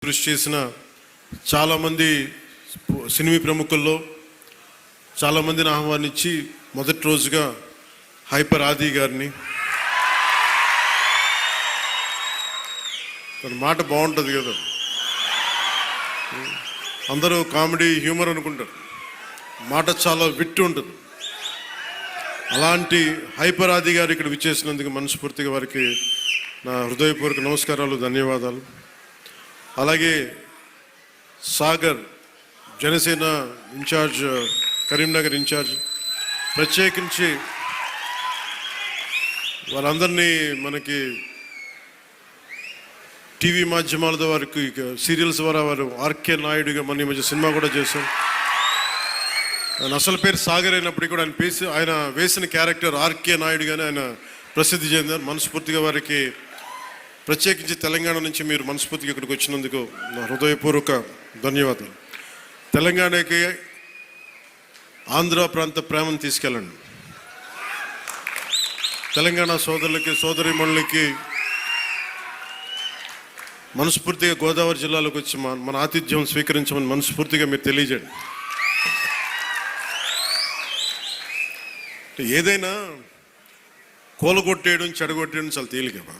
కృషి చేసిన చాలామంది సినిమా ప్రముఖుల్లో చాలామందిని ఆహ్వానించి మొదటి రోజుగా హైపర్ ఆది గారిని, తన మాట బాగుంటుంది కదా, అందరూ కామెడీ హ్యూమర్ అనుకుంటారు, మాట చాలా విట్టు ఉంటుంది. అలాంటి హైపర్ ఆది గారు ఇక్కడ విచ్చేసినందుకు మనస్ఫూర్తిగా వారికి నా హృదయపూర్వక నమస్కారాలు, ధన్యవాదాలు. అలాగే సాగర్ జనసేన ఇన్ఛార్జ్, కరీంనగర్ ఇన్ఛార్జ్, ప్రత్యేకించి వాళ్ళందరినీ మనకి టీవీ మాధ్యమాలతో వారికి సీరియల్స్ ద్వారా వారు ఆర్కే నాయుడుగా మన ఈ మధ్య సినిమా కూడా చేశాం. ఆయన అసలు పేరు సాగర్ అయినప్పటికీ కూడా ఆయన వేసిన క్యారెక్టర్ ఆర్కే నాయుడుగానే ఆయన ప్రసిద్ధి చెందారు. మనస్ఫూర్తిగా వారికి ప్రత్యేకించి తెలంగాణ నుంచి మీరు మనస్ఫూర్తిగా ఇక్కడికి వచ్చినందుకు నా హృదయపూర్వక ధన్యవాదాలు. తెలంగాణకి ఆంధ్ర ప్రాంత ప్రేమను తీసుకెళ్ళండి. తెలంగాణ సోదరులకి సోదరీమణులకి మనస్ఫూర్తిగా గోదావరి జిల్లాలోకి వచ్చి మన ఆతిథ్యం స్వీకరించమని మనస్ఫూర్తిగా మీరు తెలియజేయండి. ఏదైనా కూలగొట్టేయడం చెడగొట్టేయడం చాలా తేలికమ్మా.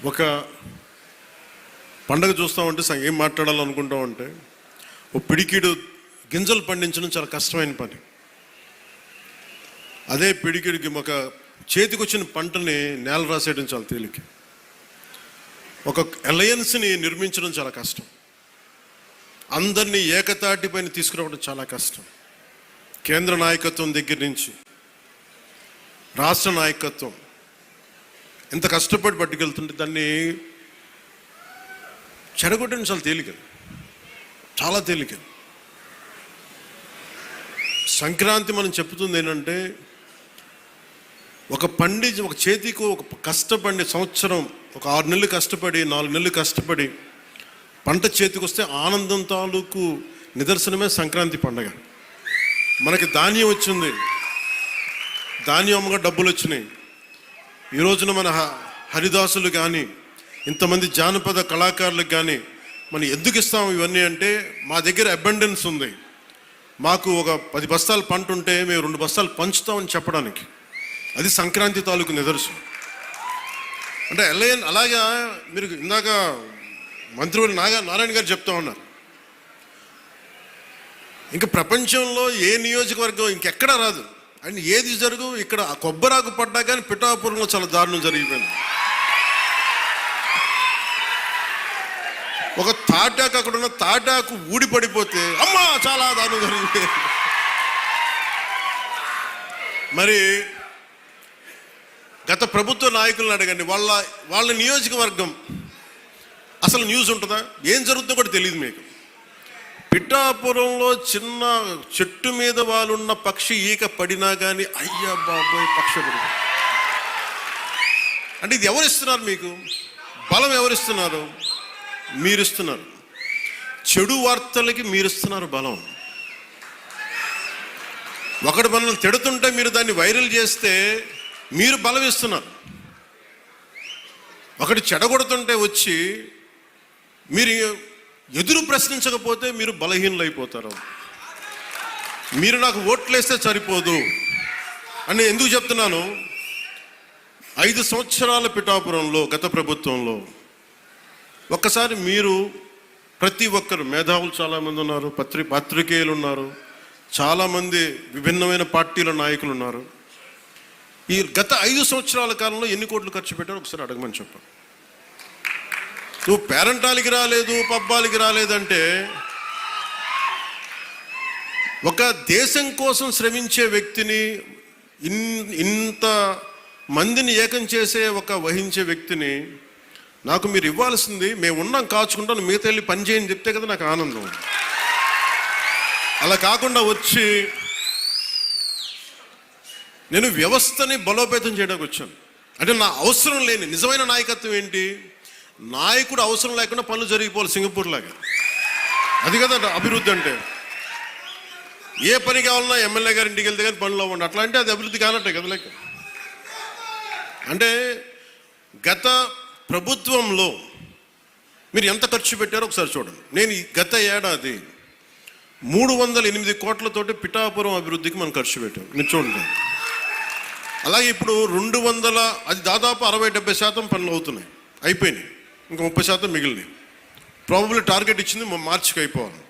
ఒక పండగ చూస్తామంటే ఏం మాట్లాడాలనుకుంటామంటే, ఓ పిడికిడు గింజలు పండించడం చాలా కష్టమైన పని. అదే పిడికిడికి ఒక చేతికి వచ్చిన పంటని నేల రాసేయడం చాలా తేలిక. ఒక అలయన్స్ని నిర్మించడం చాలా కష్టం. అందరినీ ఏకతాటి పైన తీసుకురావడం చాలా కష్టం. కేంద్ర నాయకత్వం దగ్గర నుంచి రాష్ట్ర నాయకత్వం ఎంత కష్టపడి పట్టుకెళ్తుంటే దాన్ని చెడగొట్టడం చాలా తేలిక, చాలా తేలిక. సంక్రాంతి మనం చెప్తుంది ఏంటంటే, ఒక చేతికి ఒక కష్టపడి సంవత్సరం ఒక 6 నెలలు కష్టపడి 4 నెలలు కష్టపడి పంట చేతికి వస్తే ఆనందం తాలూకు నిదర్శనమే సంక్రాంతి పండగ. మనకి ధాన్యం వచ్చింది, ధాన్యం అమ్మగా డబ్బులు వచ్చినాయి. ఈ రోజున మన హరిదాసులు కానీ ఇంతమంది జానపద కళాకారులకు కానీ మనం ఎందుకు ఇస్తాము ఇవన్నీ అంటే, మా దగ్గర అబండెన్స్ ఉంది, మాకు ఒక 10 బస్తాల పంట ఉంటే మేము 2 బస్తాలు పంచుతామని చెప్పడానికి. అది సంక్రాంతి తాలూకు నిదర్శనం. అంటే అలాగా మీరు ఇందాక మంత్రివర్యులు నారాయణ గారు చెప్తా ఉన్నారు, ఇంకా ప్రపంచంలో ఏ నియోజకవర్గం ఇంకెక్కడా రాదు అండ్ ఏది జరుగు, ఇక్కడ కొబ్బరాకు పడ్డా కానీ పిఠాపురంలో చాలా దారుణం జరిగిపోయింది. ఒక తాటాకు, అక్కడ ఉన్న తాటాకు ఊడి పడిపోతే అమ్మా చాలా దారుణం జరిగిపోయింది. మరి గత ప్రభుత్వ నాయకులను అడగండి, వాళ్ళ నియోజకవర్గం అసలు న్యూస్ ఉంటుందా, ఏం జరుగుతుందో కూడా తెలియదు మీకు. పిఠాపురంలో చిన్న చెట్టు మీద వాళ్ళున్న పక్షి ఈక పడినా కానీ అయ్యా బాబోయ్ పక్షి పడి. అంటే ఇది ఎవరిస్తున్నారు మీకు బలం? ఎవరిస్తున్నారు? మీరిస్తున్నారు. చెడు వార్తలకి మీరిస్తున్నారు బలం. ఒకటి మనల్ని తిడుతుంటే మీరు దాన్ని వైరల్ చేస్తే మీరు బలం ఇస్తున్నారు. ఒకటి చెడగొడుతుంటే వచ్చి మీరు ఎదురు ప్రశ్నించకపోతే మీరు బలహీనలు అయిపోతారు. మీరు నాకు ఓట్లేస్తే సరిపోదు అని ఎందుకు చెప్తున్నాను, 5 సంవత్సరాల పిఠాపురంలో గత ప్రభుత్వంలో ఒక్కసారి మీరు ప్రతి ఒక్కరు మేధావులు చాలామంది ఉన్నారు, పత్రికేయులు ఉన్నారు, చాలామంది విభిన్నమైన పార్టీల నాయకులు ఉన్నారు. ఈ గత 5 సంవత్సరాల కాలంలో ఎన్ని కోట్లు ఖర్చు పెట్టారో ఒకసారి అడగమని చెప్పండి. నువ్వు పేరంటాలకి రాలేదు, పబ్బాలకి రాలేదంటే, ఒక దేశం కోసం శ్రమించే వ్యక్తిని, ఇంత మందిని ఏకం చేసే వహించే వ్యక్తిని నాకు మీరు ఇవ్వాల్సింది, మేము ఉన్నాం కాచుకుంటాను, మిగతా వెళ్ళి పని చేయని చెప్తే కదా నాకు ఆనందం. అలా కాకుండా వచ్చి నేను వ్యవస్థని బలోపేతం చేయడానికి వచ్చాను. అంటే నా అవసరం లేని నిజమైన నాయకత్వం ఏంటి? నాయకుడు అవసరం లేకుండా పనులు జరిగిపోవాలి సింగపూర్ లాగా. అది కదా అభివృద్ధి అంటే. ఏ పని కావాలన్నా ఎమ్మెల్యే గారి ఇంటికి వెళ్తే కానీ పనులు అవ్వండి, అట్లా అంటే అది అభివృద్ధి కానట్టే కదా లెక్క. అంటే గత ప్రభుత్వంలో మీరు ఎంత ఖర్చు పెట్టారో ఒకసారి చూడండి. నేను ఈ గత ఏడాది 308 కోట్లతోటి పిఠాపురం అభివృద్ధికి మనం ఖర్చు పెట్టాం. మీరు చూడండి. అలాగే ఇప్పుడు 200, అది దాదాపు 60-70% పనులు అవుతున్నాయి, అయిపోయినాయి. ఇంకా 30% మిగిలినాయి. ప్రాబబ్లీ టార్గెట్ ఇచ్చింది మార్చికి అయిపోవాలి.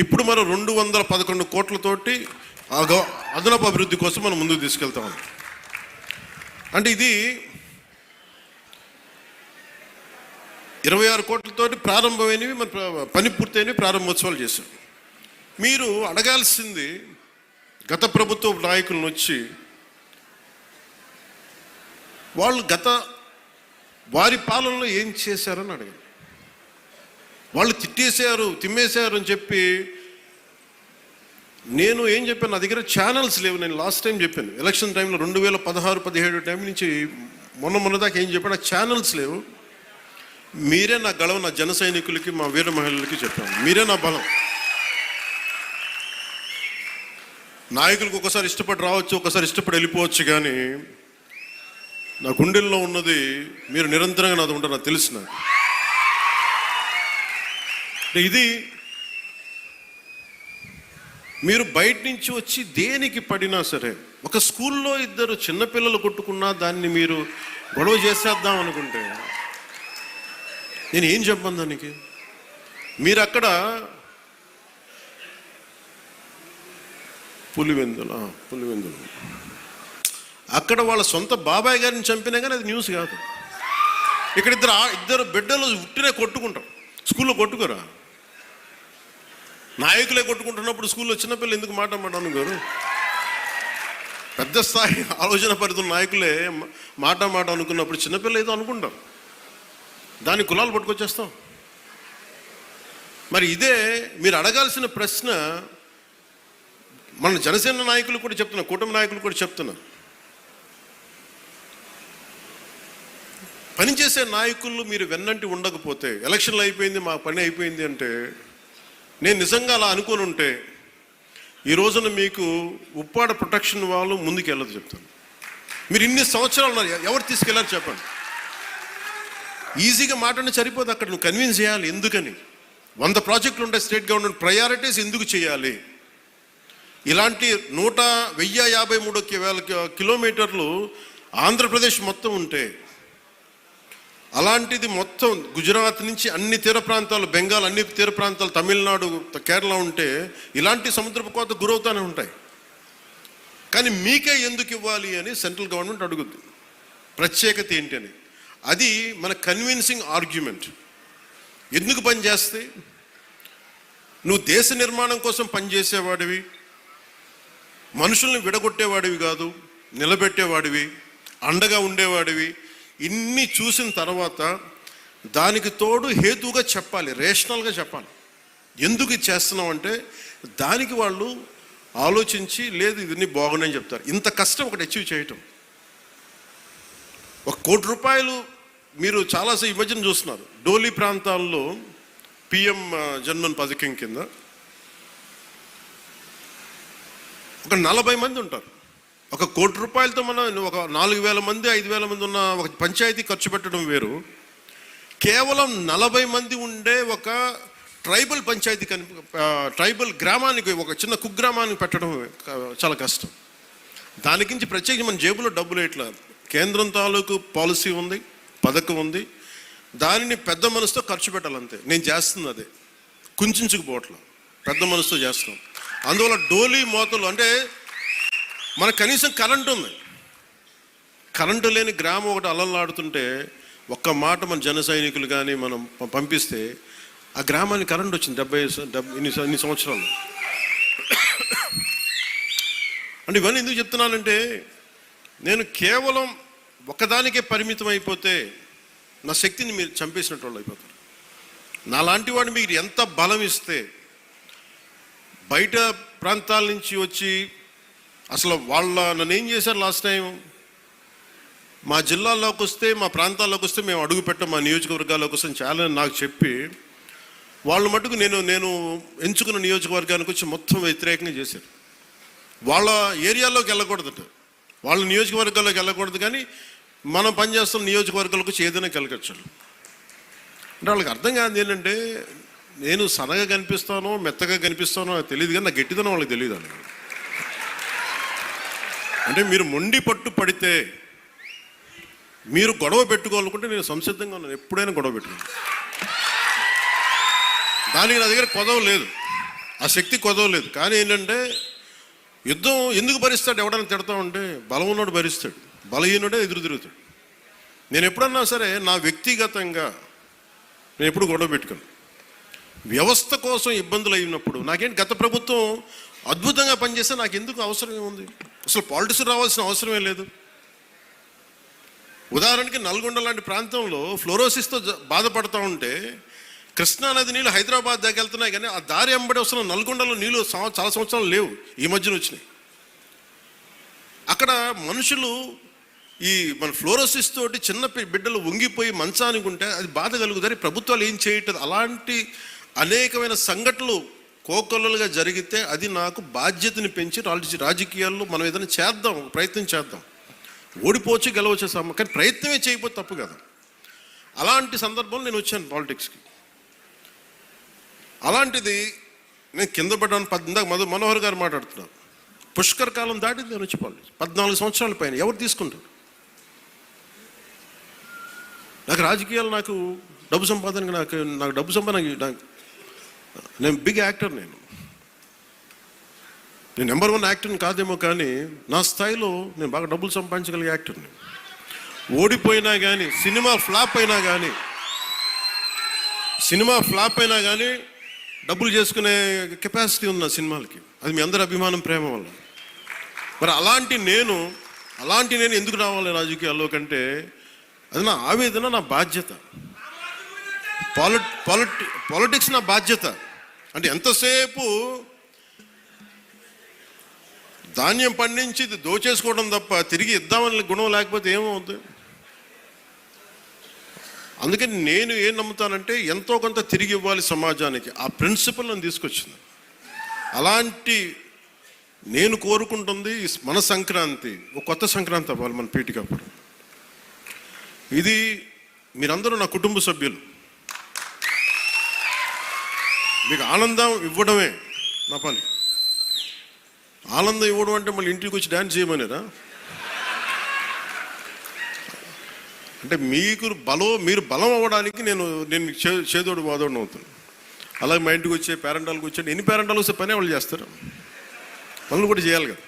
ఇప్పుడు మనం 211 కోట్లతోటి అదనపు అభివృద్ధి కోసం మనం ముందుకు తీసుకెళ్తాం. అంటే ఇది 26 కోట్లతోటి ప్రారంభమైనవి, మన పని పూర్తయినవి, ప్రారంభోత్సవాలు చేశాం. మీరు అడగాల్సింది గత ప్రభుత్వ నాయకులను వచ్చి, వాళ్ళు వారి పాలనలో ఏం చేశారని అడగండి. వాళ్ళు తిమ్మేశారు అని చెప్పి నేను ఏం చెప్పాను, నా దగ్గర ఛానల్స్ లేవు. నేను లాస్ట్ టైం చెప్పాను, ఎలక్షన్ టైంలో 2016-17 టైం నుంచి మొన్న దాకా ఏం చెప్పాను, ఛానల్స్ లేవు. మీరే నా గళం, నా జన సైనికులకి, మా వీర మహిళలకి చెప్పాను. మీరే నా బలం. నాయకులకు ఒకసారి ఇష్టపడి రావచ్చు, ఒకసారి ఇష్టపడి వెళ్ళిపోవచ్చు, కానీ నా గుండెల్లో ఉన్నది మీరు నిరంతరంగా నాతో ఉంటారు, నాకు తెలిసిన. ఇది మీరు బయట నుంచి వచ్చి దేనికి పడినా సరే, ఒక స్కూల్లో 2 చిన్నపిల్లలు కొట్టుకున్నా దాన్ని మీరు గొడవ చేసేద్దాం అనుకుంటే నేను ఏం చెప్పను దానికి. మీరు అక్కడ పులివెందులు అక్కడ వాళ్ళ సొంత బాబాయ్ గారిని చంపినా కానీ అది న్యూస్ కాదు. ఇక్కడ ఇద్దరు బిడ్డలు ఉట్టినే కొట్టుకుంటాం, స్కూల్లో కొట్టుకోరా. నాయకులే కొట్టుకుంటున్నప్పుడు స్కూల్లో చిన్నపిల్లలు ఎందుకు మాట గారు? పెద్ద స్థాయి ఆలోచన పరిధుల నాయకులే మాట అనుకున్నప్పుడు చిన్నపిల్లలు ఏదో అనుకుంటాం, దాని కులాలు పట్టుకొచ్చేస్తాం. మరి ఇదే మీరు అడగాల్సిన ప్రశ్న. మన జనసేన నాయకులు కూడా చెప్తున్నా, కూటమి నాయకులు కూడా చెప్తున్నా, పనిచేసే నాయకులు మీరు వెన్నంటి ఉండకపోతే, ఎలక్షన్లు అయిపోయింది, మా పని అయిపోయింది అంటే, నేను నిజంగా అలా అనుకుని ఉంటే ఈ రోజున మీకు ఉప్పాడ ప్రొటెక్షన్ వాళ్ళు ముందుకు వెళ్ళదు చెప్తాను. మీరు ఇన్ని సంవత్సరాలు ఉన్నారు, ఎవరు తీసుకెళ్ళారు చెప్పండి. ఈజీగా మాట్లాడి సరిపోదు, అక్కడ నువ్వు కన్విన్స్ చేయాలి. ఎందుకని 100 ప్రాజెక్టులు ఉంటాయి, స్టేట్ గవర్నమెంట్ ప్రయారిటీస్ ఎందుకు చేయాలి. ఇలాంటి 1053 కిలోమీటర్లు ఆంధ్రప్రదేశ్ మొత్తం ఉంటే, అలాంటిది మొత్తం గుజరాత్ నుంచి అన్ని తీర ప్రాంతాలు, బెంగాల్ అన్ని తీర ప్రాంతాలు, తమిళనాడు, కేరళ ఉంటే ఇలాంటి సముద్రపు కోత గురవుతూనే ఉంటాయి. కానీ మీకే ఎందుకు ఇవ్వాలి అని సెంట్రల్ గవర్నమెంట్ అడుగుద్ది. ప్రత్యేకత ఏంటి అని. అది మన కన్విన్సింగ్ ఆర్గ్యుమెంట్. ఎందుకు పనిచేస్తే, నువ్వు దేశ నిర్మాణం కోసం పనిచేసేవాడివి, మనుషుల్ని విడగొట్టేవాడివి కాదు, నిలబెట్టేవాడివి, అండగా ఉండేవాడివి. ఇన్ని చూసిన తర్వాత దానికి తోడు హేతువుగా చెప్పాలి, రేషనల్గా చెప్పాలి. ఎందుకు ఇది చేస్తున్నాం అంటే దానికి వాళ్ళు ఆలోచించి, లేదు ఇవన్నీ బాగున్నాయని చెప్తారు. ఇంత కష్టం ఒకటి అచీవ్ చేయటం. 1 కోటి రూపాయలు మీరు చాలాసేపు ఈ మధ్యన చూస్తున్నారు. డోలీ ప్రాంతాల్లో పిఎం జన్మన్ పథకం కింద ఒక 40 మంది ఉంటారు. 1 కోటి రూపాయలతో మనం ఒక 4,000 మంది 5,000 మంది ఉన్న ఒక పంచాయతీ ఖర్చు పెట్టడం వేరు. కేవలం 40 మంది ఉండే ఒక ట్రైబల్ పంచాయతీ ట్రైబల్ గ్రామానికి, ఒక చిన్న కుగ్రామానికి పెట్టడం చాలా కష్టం. దానికి ప్రత్యేకించి మన జేబులో డబ్బులు ఇట్లా కేంద్రం తాలూకు పాలసీ ఉంది, పథకం ఉంది, దానిని పెద్ద మనసుతో ఖర్చు పెట్టాలంతే. నేను చేస్తుంది అదే, కుంచుకుపోవట్లా, పెద్ద మనసుతో చేస్తున్నాం. అందువల్ల డోలీ మోతలు అంటే మనకు కనీసం కరెంటు ఉంది. కరెంటు లేని గ్రామం ఒకటి అలలాడుతుంటే ఒక్క మాట మన జన సైనికులు కానీ మనం పంపిస్తే ఆ గ్రామానికి కరెంట్ వచ్చింది 70 సంవత్సరాలు. అంటే ఇవన్నీ ఎందుకు చెప్తున్నానంటే, నేను కేవలం ఒకదానికే పరిమితం అయిపోతే నా శక్తిని మీరు చంపేసినట్టు వాళ్ళు అయిపోతారు. నాలాంటి వాడు మీకు ఎంత బలం ఇస్తే, బయట ప్రాంతాల నుంచి వచ్చి అసలు నన్ను ఏం చేశారు లాస్ట్ టైం, మా జిల్లాల్లోకి వస్తే, మా ప్రాంతాల్లోకి వస్తే మేము అడుగు పెట్టాం, మా నియోజకవర్గాల్లోకి వస్తే చాలా నాకు చెప్పి వాళ్ళు మటుకు నేను ఎంచుకున్న నియోజకవర్గానికి వచ్చి మొత్తం వ్యతిరేకంగా చేశారు. వాళ్ళ ఏరియాలోకి వెళ్ళకూడదట, వాళ్ళ నియోజకవర్గాల్లోకి వెళ్ళకూడదు, కానీ మనం పనిచేస్తున్న నియోజకవర్గాలకు వచ్చి ఏదైనా కలగచ్చు. అంటే వాళ్ళకి అర్థం కాదు ఏంటంటే నేను సన్నగా కనిపిస్తానో మెత్తగా కనిపిస్తానో అది తెలియదు, కానీ నా గట్టిదనం వాళ్ళకి తెలియదు అండి. అంటే మీరు మొండి పట్టు పడితే, మీరు గొడవ పెట్టుకోవాలనుకుంటే నేను సంసిద్ధంగా ఉన్నాను, ఎప్పుడైనా గొడవ పెట్టుకున్నాను. దానికి నా దగ్గర కొదవ లేదు, ఆ శక్తి కొదవ లేదు. కానీ ఏంటంటే యుద్ధం ఎందుకు భరిస్తాడు? ఎవడైనా తిడతా ఉంటే బలం ఉన్నోడు భరిస్తాడు, బలహీనుడే ఎదురు తిరుగుతాడు. నేను ఎప్పుడన్నా సరే నా వ్యక్తిగతంగా నేను ఎప్పుడు గొడవ పెట్టుకున్నాను. వ్యవస్థ కోసం ఇబ్బందులు అయినప్పుడు నాకేంటి, గత ప్రభుత్వం అద్భుతంగా పనిచేస్తే నాకు ఎందుకు అవసరం ఏముంది? అసలు పాలిటిక్స్ రావాల్సిన అవసరమే లేదు. ఉదాహరణకి నల్గొండ లాంటి ప్రాంతంలో ఫ్లోరోసిస్తో బాధపడతా ఉంటే కృష్ణానది నీళ్ళు హైదరాబాద్ దాకా వెళ్తున్నాయి, కానీ ఆ దారి వెంబడి వస్తున్న నల్గొండలో నీళ్ళు చాలా సంవత్సరాలు లేవు, ఈ మధ్యన వచ్చినాయి. అక్కడ మనుషులు ఈ మన ఫ్లోరోసిస్ తోటి చిన్న బిడ్డలు వంగిపోయి మంచానికి ఉంటే అది బాధ కలుగుతారు. ప్రభుత్వాలు ఏం చేయట్లేదు. అలాంటి అనేకమైన సంఘటనలు కోకొల్లలుగా జరిగితే అది నాకు బాధ్యతని పెంచి రాజకీయాల్లో మనం ఏదైనా చేద్దాం, ప్రయత్నం చేద్దాం. ఓడిపోవచ్చు గెలవచ్చు కానీ ప్రయత్నమే చేయకపోతే తప్పు కదా. అలాంటి సందర్భంలో నేను వచ్చాను పాలిటిక్స్కి. అలాంటిది నేను కింద పడ్డాను. ఇందాక మనోహర్ గారు మాట్లాడుతున్నారు, పుష్కర కాలం దాటింది నేను వచ్చి పాలిటిక్స్. 14 సంవత్సరాల పైన ఎవరు తీసుకుంటారు? నాకు రాజకీయాలు, నాకు డబ్బు సంపాదనకి, నాకు డబ్బు సంపాదన, నేను బిగ్ యాక్టర్. నేను నెంబర్ 1 యాక్టర్ని కాదేమో, కానీ నా స్థాయిలో నేను బాగా డబ్బులు సంపాదించగలిగే యాక్టర్ని. ఓడిపోయినా కానీ, సినిమా ఫ్లాప్ అయినా కానీ డబ్బులు చేసుకునే కెపాసిటీ ఉంది నా సినిమాలకి. అది మీ అందరి అభిమానం, ప్రేమ వల్ల. మరి అలాంటి నేను ఎందుకు రావాలి రాజకీయాల్లో కంటే అది నా ఆవేదన, నా బాధ్యత. పాలిటిక్స్ నా బాధ్యత. అంటే ఎంతసేపు ధాన్యం పండించి దోచేసుకోవడం తప్ప తిరిగి ఇద్దామని గుణం లేకపోతే ఏమవుతుంది? అందుకని నేను ఏం నమ్ముతానంటే ఎంతో కొంత తిరిగి ఇవ్వాలి సమాజానికి. ఆ ప్రిన్సిపల్ నన్ను తీసుకొచ్చింది. అలాంటి నేను కోరుకుంటుంది మన సంక్రాంతి ఒక కొత్త సంక్రాంతి అవ్వాలి మన పీఠికప్పుడు. ఇది మీరందరూ నా కుటుంబ సభ్యులు, మీకు ఆనందం ఇవ్వడమే నా పని. ఆనందం ఇవ్వడం అంటే మళ్ళీ ఇంటికి వచ్చి డ్యాన్స్ చేయమనేరా? అంటే మీరు బలం అవ్వడానికి నేను చేదోడు వాదోడు అవుతాను. అలాగే మా ఇంటికి వచ్చే పేరెంటాలకు వచ్చే ఎన్ని పేరెంటాలు వస్తే పని వాళ్ళు చేస్తారు, పనులు కూడా చేయాలి కదా.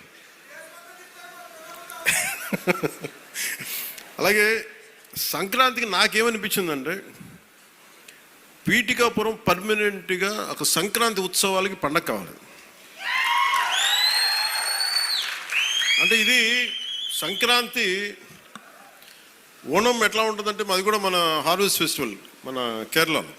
అలాగే సంక్రాంతికి నాకేమనిపించిందంటే పీఠికాపురం పర్మనెంట్గా ఒక సంక్రాంతి ఉత్సవాలకి పండగ కావాలి. అంటే ఇది సంక్రాంతి, ఓణం ఎట్లా ఉంటుందంటే మాది కూడా మన హార్వెస్ట్ ఫెస్టివల్ మన కేరళలో.